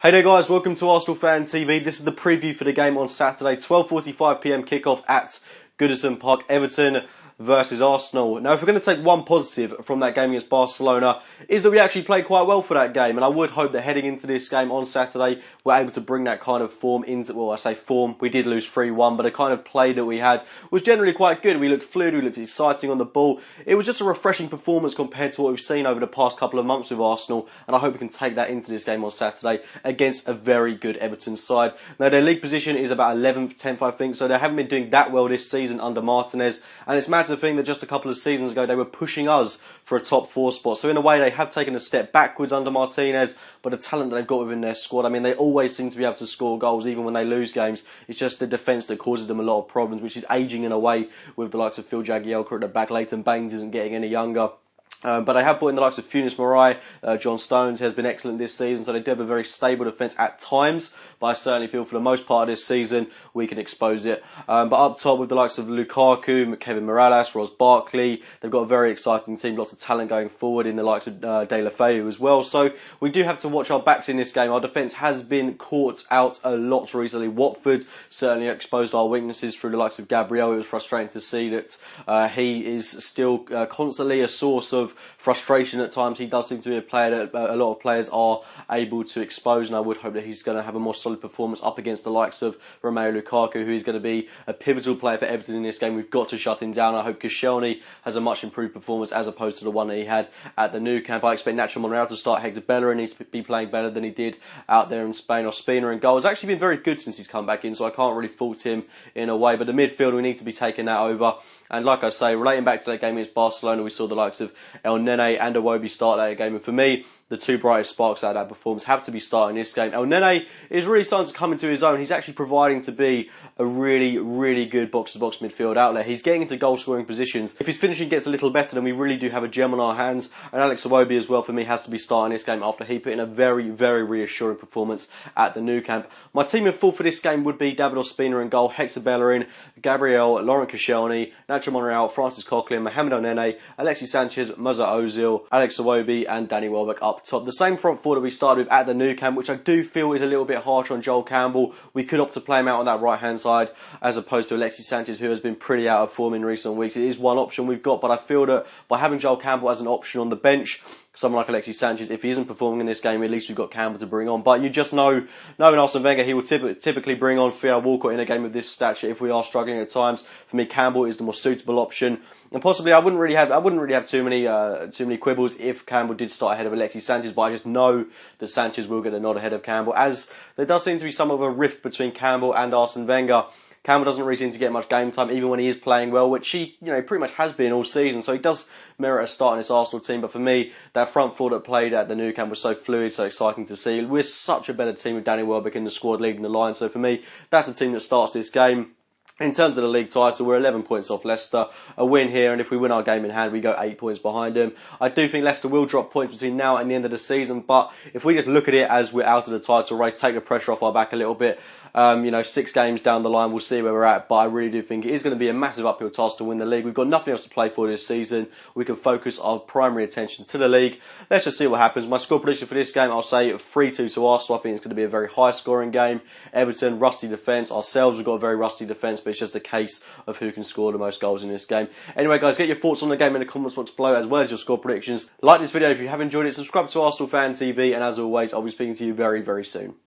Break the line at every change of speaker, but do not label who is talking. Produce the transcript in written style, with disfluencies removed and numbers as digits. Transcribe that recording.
Hey there guys, welcome to Arsenal Fan TV. This is the preview for the game on Saturday, 12:45 PM kickoff at Goodison Park, Everton versus Arsenal. Now if we're going to take one positive from that game against Barcelona, is that we actually played quite well for that game, and I would hope that heading into this game on Saturday we're able to bring that kind of form into, well I say form, we did lose 3-1, but the kind of play that we had was generally quite good. We looked fluid, we looked exciting on the ball. It was just a refreshing performance compared to what we've seen over the past couple of months with Arsenal, and I hope we can take that into this game on Saturday against a very good Everton side. Now their league position is about 11th, 10th I think, so they haven't been doing that well this season under Martinez, and it's mad to think that just a couple of seasons ago they were pushing us for a top 4 spot. So in a way they have taken a step backwards under Martinez, but the talent that they've got within their squad, I mean they always seem to be able to score goals even when they lose games. It's just the defence that causes them a lot of problems, which is ageing in a way with the likes of Phil Jagielka at the back. Leighton Baines isn't getting any younger. But they have brought in the likes of Funes Mori, John Stones has been excellent this season, so they do have a very stable defence at times, but I certainly feel for the most part of this season we can expose it. But up top with the likes of Lukaku, Kevin Mirallas, Ross Barkley, they've got a very exciting team, lots of talent going forward in the likes of De La Feu as well, so we do have to watch our backs in this game. Our defence has been caught out a lot recently. Watford certainly exposed our weaknesses through the likes of Gabriel. It was frustrating to see that he is still constantly a source of frustration at times. He does seem to be a player that a lot of players are able to expose, and I would hope that he's going to have a more solid performance up against the likes of Romelu Lukaku, who is going to be a pivotal player for Everton in this game. We've got to shut him down. I hope Koscielny has a much improved performance as opposed to the one that he had at the Nou Camp. I expect Nacho Monreal to start. Hector Bellerin needs to be playing better than he did out there in Spain. Ospina in goal has actually been very good since he's come back in, so I can't really fault him in a way, but the midfield, we need to be taking that over. And like I say, relating back to that game against Barcelona, we saw the likes of El Nene and Iwobi start that game, and for me, the two brightest sparks out of that performance have to be starting this game. El Nene is really starting to come into his own. He's actually providing to be a really, really good box-to-box midfield outlet. He's getting into goal-scoring positions. If his finishing gets a little better, then we really do have a gem on our hands. And Alex Iwobi as well, for me, has to be starting this game after he put in a very, very reassuring performance at the Nou Camp. My team in full for this game would be David Ospina in goal, Hector Bellerin, Gabriel, Laurent Koscielny, Nacho Monreal, Francis Coquelin, Mohamed El Nene, Alexis Sanchez, Mesut Ozil, Alex Iwobi and Danny Welbeck up top. The same front four that we started with at the Nou Camp, which I do feel is a little bit harsh on Joel Campbell. We could opt to play him out on that right hand side as opposed to Alexis Sanchez, who has been pretty out of form in recent weeks. It is one option we've got, but I feel that by having Joel Campbell as an option on the bench, someone like Alexis Sanchez, if he isn't performing in this game, at least we've got Campbell to bring on. But you just know, knowing Arsene Wenger, he will typically bring on Theo Walcott in a game of this stature if we are struggling at times. For me, Campbell is the more suitable option, and possibly I wouldn't really have too many quibbles if Campbell did start ahead of Alexis Sanchez. But I just know that Sanchez will get a nod ahead of Campbell, as there does seem to be some of a rift between Campbell and Arsene Wenger. Campbell doesn't really seem to get much game time, even when he is playing well, which he, pretty much has been all season. So he does merit a start in this Arsenal team. But for me, that front four that played at the Nou Camp was so fluid, so exciting to see. We're such a better team with Danny Welbeck in the squad leading the line. So for me, that's the team that starts this game. In terms of the league title, we're 11 points off Leicester. A win here, and if we win our game in hand, we go 8 points behind them. I do think Leicester will drop points between now and the end of the season, but if we just look at it as we're out of the title race, take the pressure off our back a little bit, 6 games down the line, we'll see where we're at, but I really do think it is going to be a massive uphill task to win the league. We've got nothing else to play for this season. We can focus our primary attention to the league. Let's just see what happens. My score prediction for this game, I'll say 3-2 to Arsenal. I think it's going to be a very high scoring game. Everton, rusty defence. Ourselves, we've got a very rusty defence, but it's just a case of who can score the most goals in this game. Anyway guys, get your thoughts on the game in the comments box below, as well as your score predictions. Like this video if you have enjoyed it, subscribe to Arsenal Fan TV, and as always, I'll be speaking to you very, very soon.